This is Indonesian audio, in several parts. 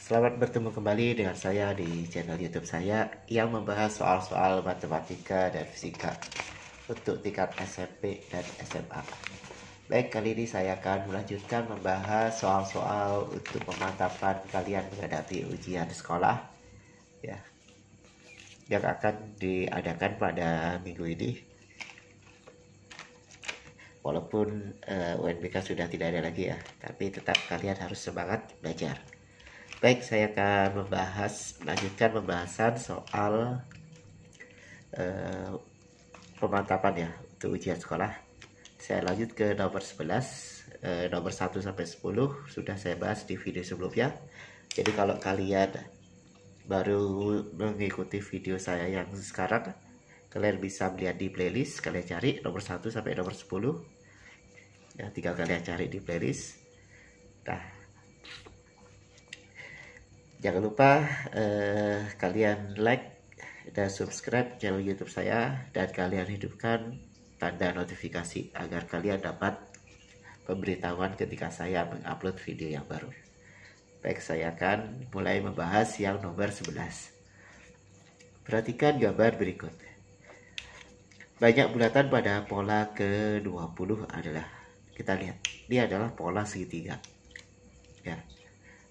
Selamat bertemu kembali dengan saya di channel YouTube saya yang membahas soal-soal matematika dan fisika untuk tingkat SMP dan SMA. Baik, kali ini saya akan melanjutkan membahas soal-soal untuk pemantapan kalian menghadapi ujian sekolah ya, yang akan diadakan pada minggu ini. Walaupun UNBK sudah tidak ada lagi ya, tapi tetap kalian harus semangat belajar. Baik, saya akan melanjutkan pembahasan soal pemantapan ya untuk ujian sekolah. Saya lanjut ke nomor 11, nomor 1 sampai 10 sudah saya bahas di video sebelumnya. Jadi kalau kalian baru mengikuti video saya yang sekarang, kalian bisa melihat di playlist, kalian cari nomor 1 sampai nomor 10. Ya, tinggal kalian cari di playlist. Nah, jangan lupa kalian like dan subscribe channel YouTube saya, dan kalian hidupkan tanda notifikasi agar kalian dapat pemberitahuan ketika saya mengupload video yang baru. Baik, saya akan mulai membahas yang nomor 11. Perhatikan gambar berikut. Banyak bulatan pada pola ke-20 adalah, kita lihat, ini adalah pola segitiga ya.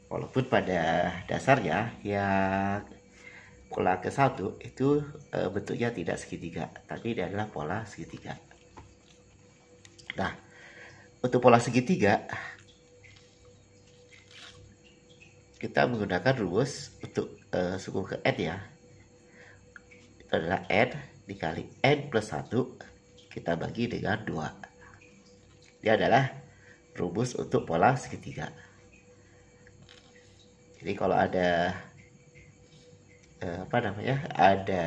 Walaupun pada dasarnya ya pola ke-1 itu bentuknya tidak segitiga, tapi ini adalah pola segitiga. Nah, untuk pola segitiga kita menggunakan rumus untuk suku ke n ya. Itu adalah n dikali n plus 1 kita bagi dengan 2. Ini adalah rumus untuk pola segitiga. Jadi kalau ada ada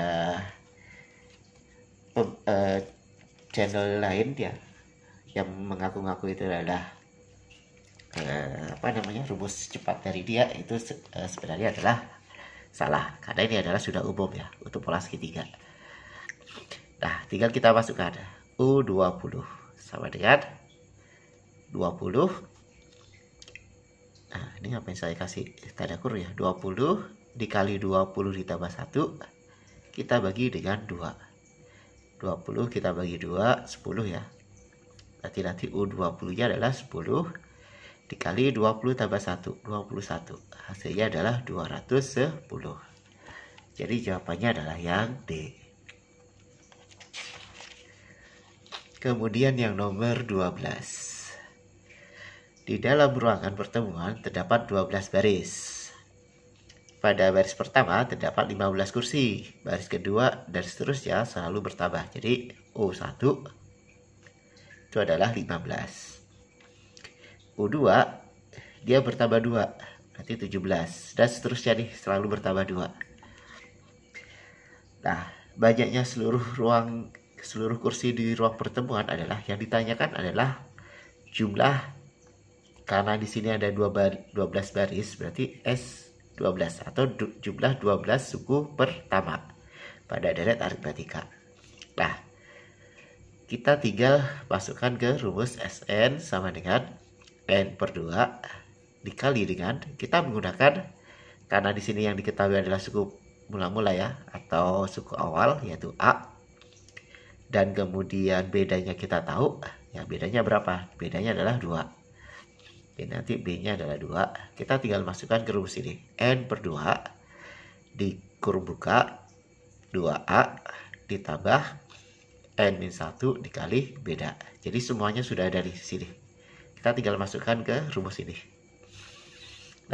channel lain ya yang mengaku-ngaku itu adalah rumus cepat dari dia, itu sebenarnya adalah salah, karena ini adalah sudah umum ya untuk pola segitiga. Nah, tinggal kita masukkan U20 sama dengan 20. Nah, ini apa yang saya kasih tanda kurung ya, 20 dikali 20 ditambah 1 kita bagi dengan 2. 20 kita bagi 2, 10 ya. Nanti U20 nya adalah 10 dikali 20 tambah 1, 21. Hasilnya adalah 210. Jadi jawabannya adalah yang D. Kemudian yang nomor 12. Di dalam ruangan pertemuan terdapat 12 baris. Pada baris pertama terdapat 15 kursi, baris kedua dan seterusnya selalu bertambah. Jadi U1 itu adalah 15. U2 dia bertambah 2, nanti 17, dan seterusnya nih selalu bertambah 2. Nah, banyaknya seluruh kursi di ruang pertemuan adalah, yang ditanyakan adalah jumlah. Karena di sini ada 12 baris, berarti S12 atau jumlah 12 suku pertama pada deret aritmatika. Nah, kita tinggal masukkan ke rumus Sn sama dengan n per 2 dikali dengan, kita menggunakan, karena di sini yang diketahui adalah suku mula-mula ya, atau suku awal yaitu A, dan kemudian bedanya kita tahu ya, bedanya berapa? Bedanya adalah 2. Oke, nanti B-nya adalah 2. Kita tinggal masukkan ke rumus ini. N per 2 di kurung buka 2A ditambah N-1 dikali beda. Jadi semuanya sudah ada di sini. Kita tinggal masukkan ke rumus ini.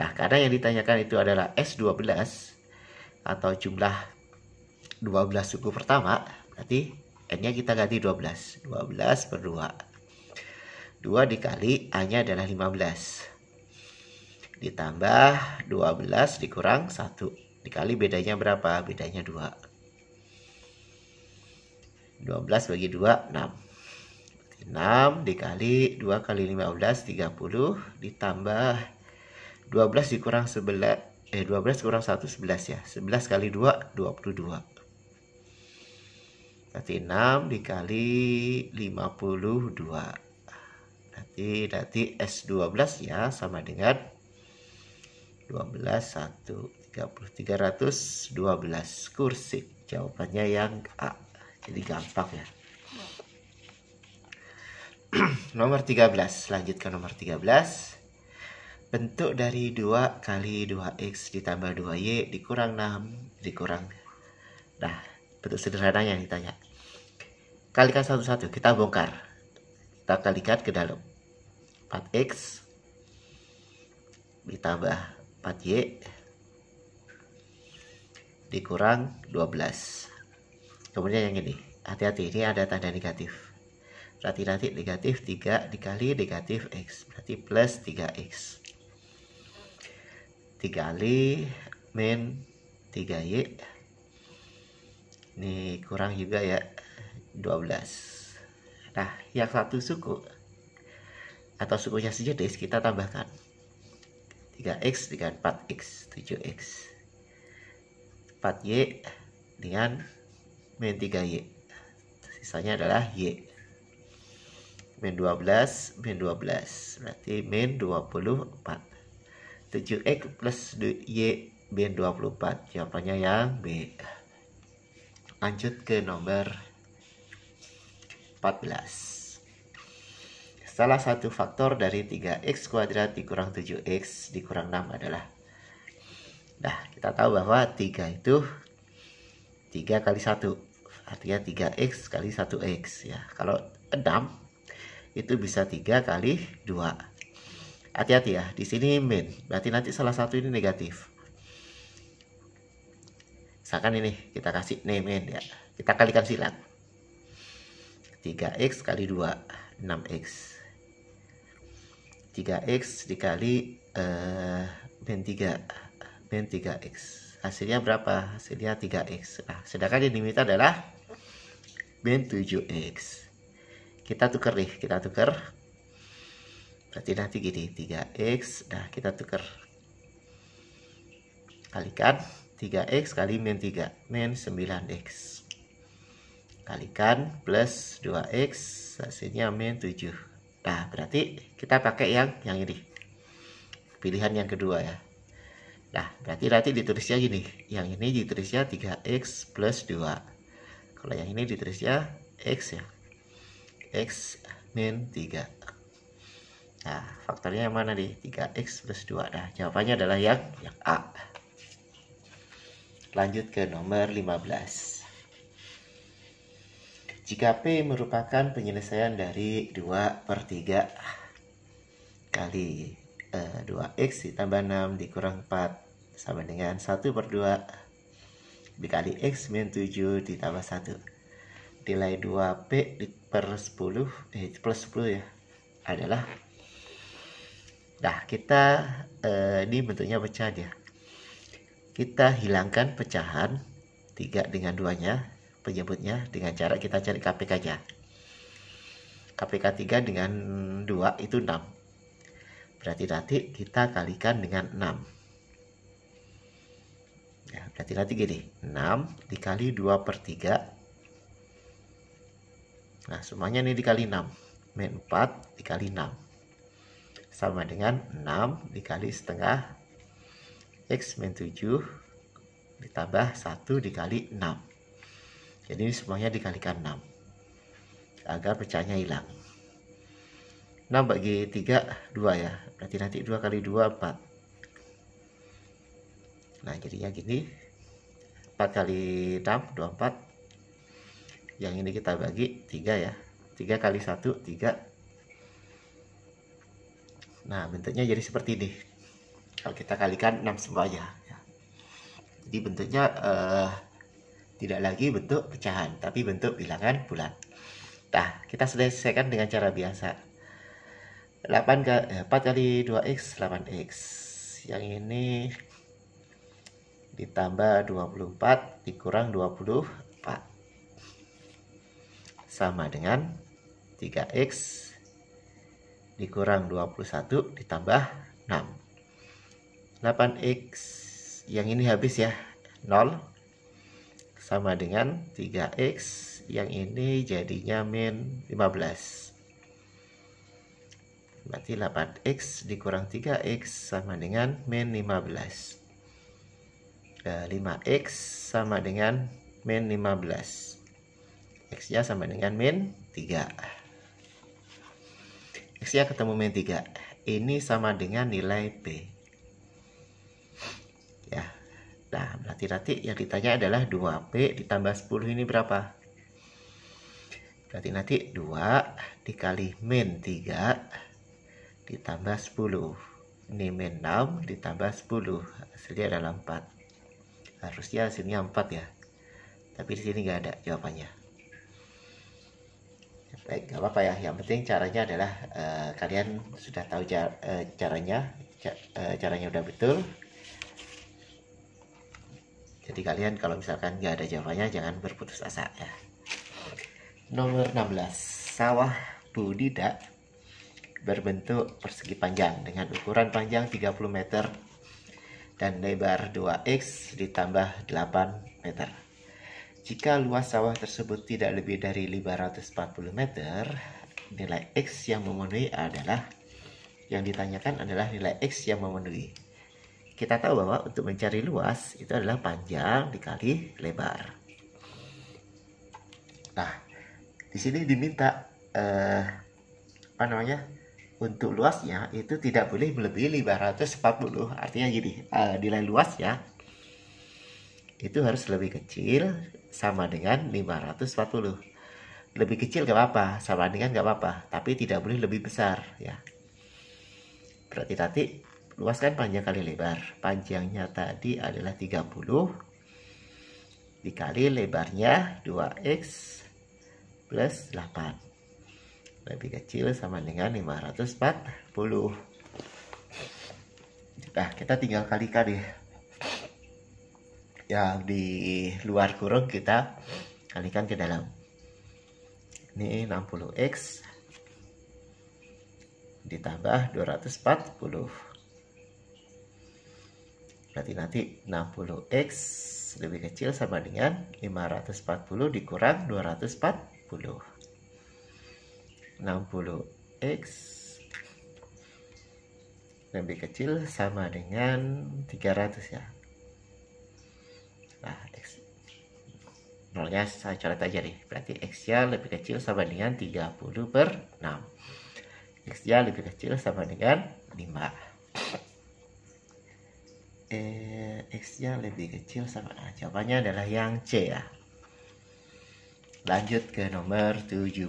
Nah, karena yang ditanyakan itu adalah S12 atau jumlah 12 suku pertama, berarti N-nya kita ganti 12. 12 per 2. 2 dikali A-nya adalah 15. Ditambah 12 dikurang 1. Dikali bedanya berapa? Bedanya 2. 12 bagi 2, 6. 6 dikali 2 kali 15, 30. Ditambah 12 dikurang 11. 12 kurang 1, 11 ya. 11 kali 2, 22. Berarti 6 dikali 52. Nanti S12 ya sama dengan 12, 1, 30, 312 kursi. Jawabannya yang A. Jadi gampang ya. Nomor 13, lanjut ke nomor 13. Bentuk dari 2 kali 2x ditambah 2y dikurang 6 dikurang. Nah, bentuk sederhananya yang ditanya. Kalikan satu-satu, kita bongkar. Kita kalikan ke dalam. 4x ditambah 4y dikurang 12. Kemudian yang ini, hati-hati, ini ada tanda negatif. Berarti nanti negatif 3 dikali negatif x, berarti plus 3x. Dikali min 3y, ini kurang juga ya, 12. Nah, yang satu suku atau sukunya sejenis kita tambahkan 3x dengan 4x, 7x. 4y dengan min 3y, sisanya adalah y. Min 12, min 12, berarti min 24. 7x plus y min 24, jawabannya yang B. Lanjut ke nomor 14. Salah satu faktor dari 3x kuadrat dikurang 7x dikurang 6 adalah. Nah, kita tahu bahwa 3 itu 3 kali 1, artinya 3x kali 1x ya. Kalau 6 itu bisa 3 kali 2. Hati-hati ya, di sini min, berarti nanti salah satu ini negatif. Misalkan ini kita kasih min ya. Kita kalikan silang. 3x kali 2, 6x. 3x dikali min 3, min 3x. Hasilnya berapa? Hasilnya 3x. Nah, sedangkan yang diminta adalah min 7x. Kita tukar nih, kita tukar. Berarti nanti gini, 3x, nah kita tukar. Kalikan 3x kali min 3, min 9x. Kalikan plus 2x, hasilnya min 7. Nah, berarti kita pakai yang ini. Pilihan yang kedua ya. Nah, berarti nanti ditulisnya gini. Yang ini ditulisnya 3x plus 2. Kalau yang ini ditulisnya x ya. X min 3. Nah, faktornya yang mana nih? 3x plus 2. Nah, jawabannya adalah yang A. Lanjut ke nomor 15. Jika P merupakan penyelesaian dari 2/3 kali 2x ditambah 6 dikurang 4 sama dengan 1/2 dikali x min 7 ditambah 1. Nilai 2P per 10 plus 10 ya adalah. Nah, kita ini bentuknya pecahan ya. Kita hilangkan pecahan 3 dengan 2-nya, penyebutnya dengan cara kita cari KPK-nya. KPK 3 dengan 2 itu 6. Berarti nanti kita kalikan dengan 6. Ya, berarti nanti gini, 6 dikali 2/3. Nah, semuanya ini dikali 6. Min 4 dikali 6. Sama dengan 6 dikali setengah x min 7 ditambah 1 dikali 6. Jadi ini semuanya dikalikan 6. Agar pecahnya hilang. 6 bagi 3, 2 ya. Berarti nanti 2 kali 2, 4. Nah, jadinya gini. 4 kali 6, 24. Yang ini kita bagi 3 ya. 3 kali 1, 3. Nah, bentuknya jadi seperti ini. Kalau kita kalikan 6 semuanya ya. Jadi bentuknya tidak lagi bentuk pecahan, tapi bentuk bilangan bulat. Nah, kita selesaikan dengan cara biasa. 4 kali 2x, 8x. Yang ini ditambah 24 dikurang 24. Sama dengan 3x dikurang 21 ditambah 6. 8x yang ini habis ya, 0. Sama dengan 3x yang ini jadinya min 15. Berarti 8x dikurang 3x sama dengan min 15. 5x sama dengan min 15. X-nya sama dengan min 3. X-nya ketemu min 3. Ini sama dengan nilai P. Ya. Nah, berarti yang ditanya adalah 2P ditambah 10 ini berapa? Berarti nanti 2 dikali min 3 ditambah 10. Ini min 6 ditambah 10. Hasilnya adalah 4. Harusnya hasilnya 4 ya. Tapi di sini nggak ada jawabannya. Baik, nggak apa-apa ya. Yang penting caranya adalah kalian sudah tahu caranya. Caranya udah betul. Jadi kalian kalau misalkan nggak ada jawabannya jangan berputus asa ya. Nomor 16. Sawah budidaya berbentuk persegi panjang dengan ukuran panjang 30 meter dan lebar 2x ditambah 8 meter. Jika luas sawah tersebut tidak lebih dari 540 meter, nilai x yang memenuhi adalah, yang ditanyakan adalah nilai x yang memenuhi. Kita tahu bahwa untuk mencari luas itu adalah panjang dikali lebar. Nah, di sini diminta untuk luasnya itu tidak boleh melebihi 540. Artinya gini, nilai luasnya itu harus lebih kecil sama dengan 540. Lebih kecil gak apa-apa, sama dengan gak apa-apa, tapi tidak boleh lebih besar ya. Berarti nanti luas kan panjang kali lebar. Panjangnya tadi adalah 30 dikali lebarnya 2x plus 8. Lebih kecil sama dengan 540. Nah, kita tinggal kalikan ya. Yang di luar kurung kita kalikan ke dalam. Ini 60x ditambah 240. Berarti nanti 60x lebih kecil sama dengan 540 dikurang 240. 60x lebih kecil sama dengan 300 ya. Nah, x nolnya saya coret aja nih. Berarti x-nya lebih kecil sama dengan 30 per 6. X-nya lebih kecil sama dengan 5. X-nya lebih kecil sama, nah, jawabannya adalah yang C ya. Lanjut ke nomor 17.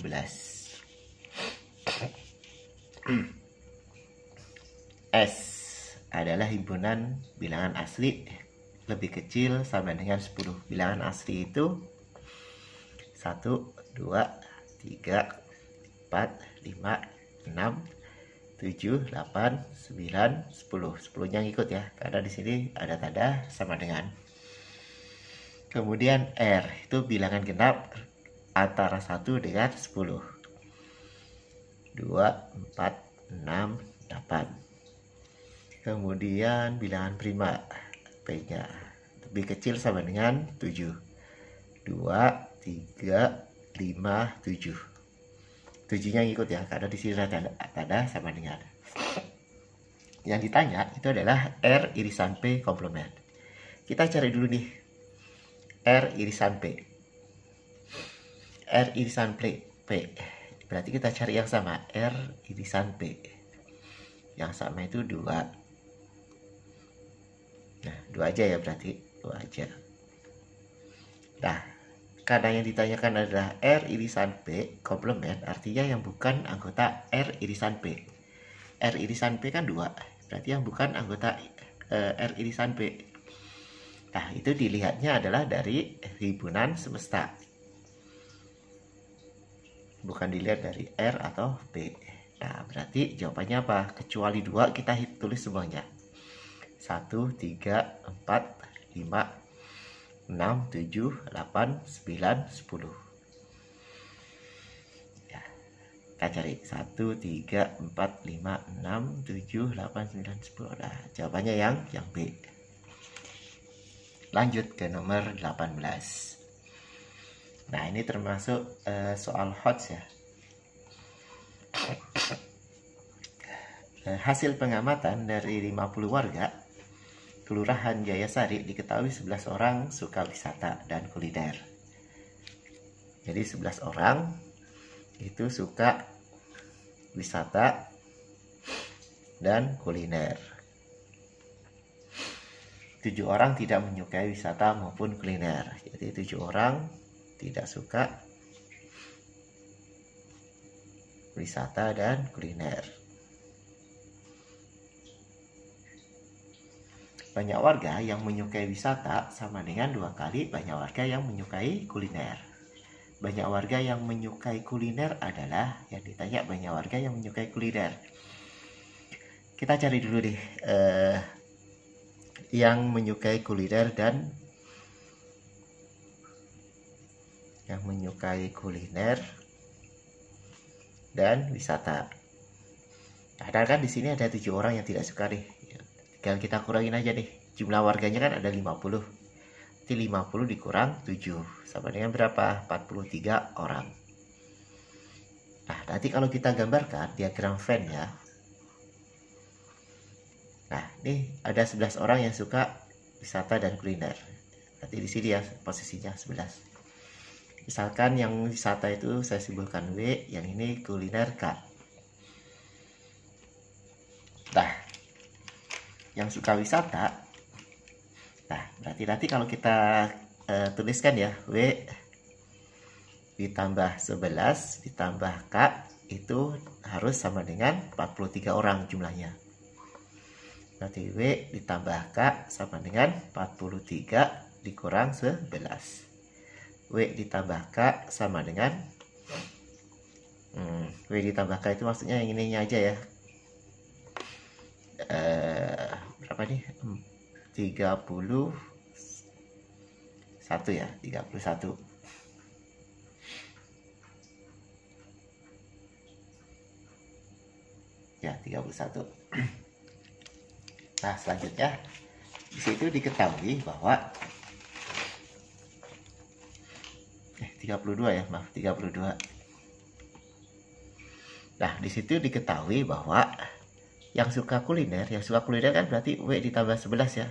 S adalah himpunan bilangan asli lebih kecil sama dengan 10. Bilangan asli itu 1, 2, 3, 4, 5, 6, 7, 8, 9, 10. 10-nya ngikut ya, karena di sini ada tanda sama dengan. Kemudian R itu bilangan genap antara 1 dengan 10. 2, 4, 6, 8. Kemudian bilangan prima P-nya lebih kecil sama dengan 7. 2, 3, 5, 7. 7-nya ngikut ya, karena di sini ada tanda sama dengan. Yang ditanya itu adalah R irisan P komplement. Kita cari dulu nih R irisan P. R irisan P. Berarti kita cari yang sama, R irisan P. Yang sama itu 2. Nah, 2 aja ya berarti, 2 aja. Nah, karena yang ditanyakan adalah R irisan P komplement, artinya yang bukan anggota R irisan P. R irisan P kan 2, berarti yang bukan anggota R irisan P. Nah, itu dilihatnya adalah dari himpunan semesta. Bukan dilihat dari R atau P. Nah, berarti jawabannya apa? Kecuali 2 kita tulis semuanya. 1, 3, 4, 5, 6, 7, 8, 9, 10. Ya, kita cari 1, 3, 4, 5, 6, 7, 8, 9, 10. Nah, jawabannya yang B. Lanjut ke nomor 18. Nah, ini termasuk soal HOTS ya. Hasil pengamatan dari 50 warga Kelurahan Jayasari diketahui 11 orang suka wisata dan kuliner. Jadi 11 orang itu suka wisata dan kuliner. 7 orang tidak menyukai wisata maupun kuliner. Jadi 7 orang tidak suka wisata dan kuliner. Banyak warga yang menyukai wisata sama dengan 2 kali banyak warga yang menyukai kuliner. Banyak warga yang menyukai kuliner adalah yang ditanya banyak warga yang menyukai kuliner. Kita cari dulu deh yang menyukai kuliner dan wisata. Ada kan di sini ada 7 orang yang tidak suka deh. Tinggal kita kurangin aja deh. Jumlah warganya kan ada 50. Jadi 50 dikurang 7 sama dengan berapa? 43 orang. Nah, nanti kalau kita gambarkan diagram Venn ya. Nah, ini ada 11 orang yang suka wisata dan kuliner. Nanti di sini ya posisinya 11. Misalkan yang wisata itu saya simbolkan W, yang ini kuliner K. Nah, yang suka wisata, nah berarti nanti kalau kita tuliskan ya W ditambah 11 ditambah K itu harus sama dengan 43 orang jumlahnya. Berarti W ditambah K sama dengan 43 dikurang 11. W ditambah K sama dengan W ditambah K itu maksudnya yang ininya aja ya. Berapa nih? 31 ya, 31. Ya, 31. Nah, selanjutnya di situ diketahui bahwa 32 ya, maaf 32. Nah, di situ diketahui bahwa yang suka kuliner kan berarti W ditambah 11 ya.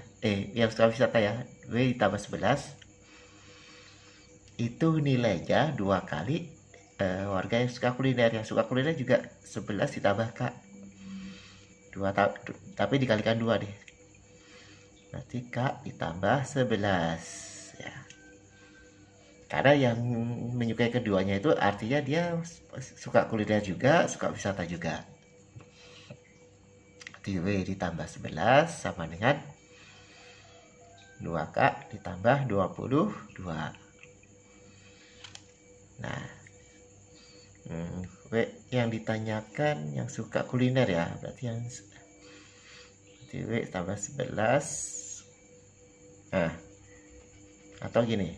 Yang suka wisata ya, W ditambah 11. Itu nilainya 2 kali warga yang suka kuliner. Yang suka kuliner juga 11 ditambah K. 2 tapi dikalikan 2 deh. Berarti K ditambah 11 ya. Karena yang menyukai keduanya itu artinya dia suka kuliner juga, suka wisata juga. W ditambah 11 sama dengan 2K ditambah 22. Nah, W yang ditanyakan yang suka kuliner ya, berarti yang W tambah 11. Nah, atau gini,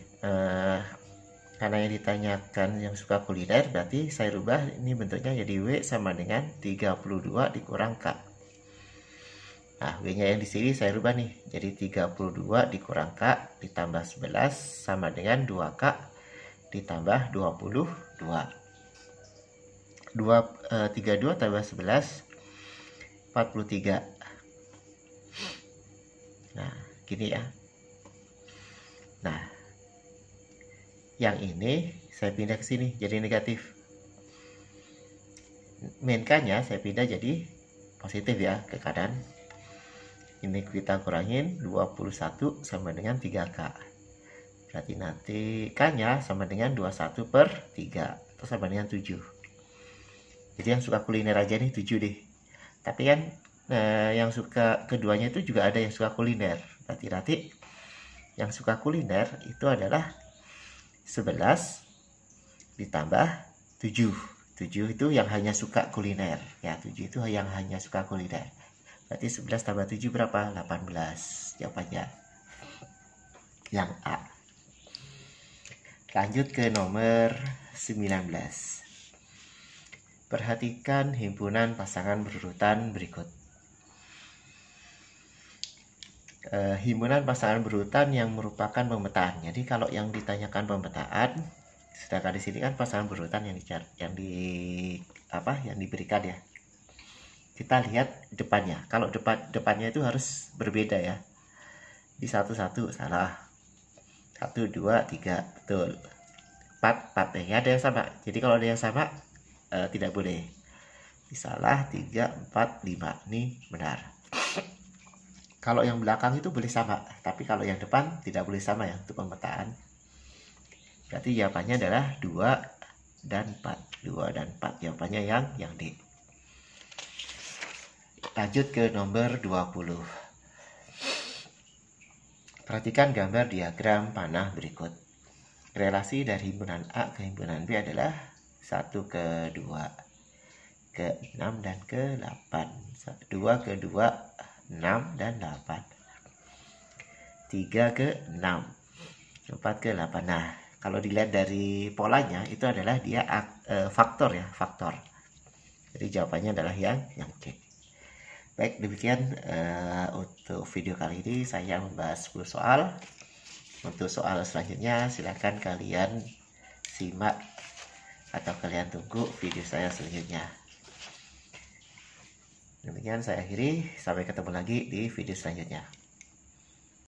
karena yang ditanyakan yang suka kuliner, berarti saya rubah ini bentuknya jadi W sama dengan 32 dikurang K. Nah, W-nya yang di sini saya rubah nih. Jadi 32 dikurang K ditambah 11 sama dengan 2K ditambah 22. 32 tambah 11 43. Nah, gini ya. Nah, yang ini saya pindah ke sini jadi negatif. Min K-nya saya pindah jadi positif ya ke kanan. Ini kita kurangin 21 sama dengan 3K. Berarti nanti K-nya sama dengan 21/3 atau sama dengan 7. Jadi yang suka kuliner aja nih 7 deh. Tapi kan yang suka keduanya itu juga ada yang suka kuliner. Berarti nanti yang suka kuliner itu adalah 11 ditambah 7. 7 itu yang hanya suka kuliner. Ya, 7 itu yang hanya suka kuliner. Berarti 11 tambah 7 berapa? 18. Jawabannya yang A. Lanjut ke nomor 19. Perhatikan himpunan pasangan berurutan berikut. Himpunan pasangan berurutan yang merupakan pemetaan. Jadi kalau yang ditanyakan pemetaan, sedangkan di sini kan pasangan berurutan yang diberikan ya. kita lihat depannya. Kalau depannya itu harus berbeda ya. Di 1 1 salah. 1 2 3 betul. 4 4 ya ada yang sama. Jadi kalau ada yang sama tidak boleh. Salah 3 4 5. Ini benar. Kalau yang belakang itu boleh sama, tapi kalau yang depan tidak boleh sama ya untuk pemetaan. Berarti jawabannya adalah 2 dan 4. 2 dan 4 jawabannya yang D. Lanjut ke nomor 20. Perhatikan gambar diagram panah berikut. Relasi dari himpunan A ke himpunan B adalah 1 ke 2 ke 6 dan ke 8. 2 ke 2 6 dan 8. 3 ke 6. 4 ke 8. Nah, kalau dilihat dari polanya itu adalah dia faktor ya, faktor. Jadi jawabannya adalah yang C. Baik, demikian untuk video kali ini saya membahas 10 soal. Untuk soal selanjutnya silahkan kalian simak atau kalian tunggu video saya selanjutnya. Demikian saya akhiri, sampai ketemu lagi di video selanjutnya.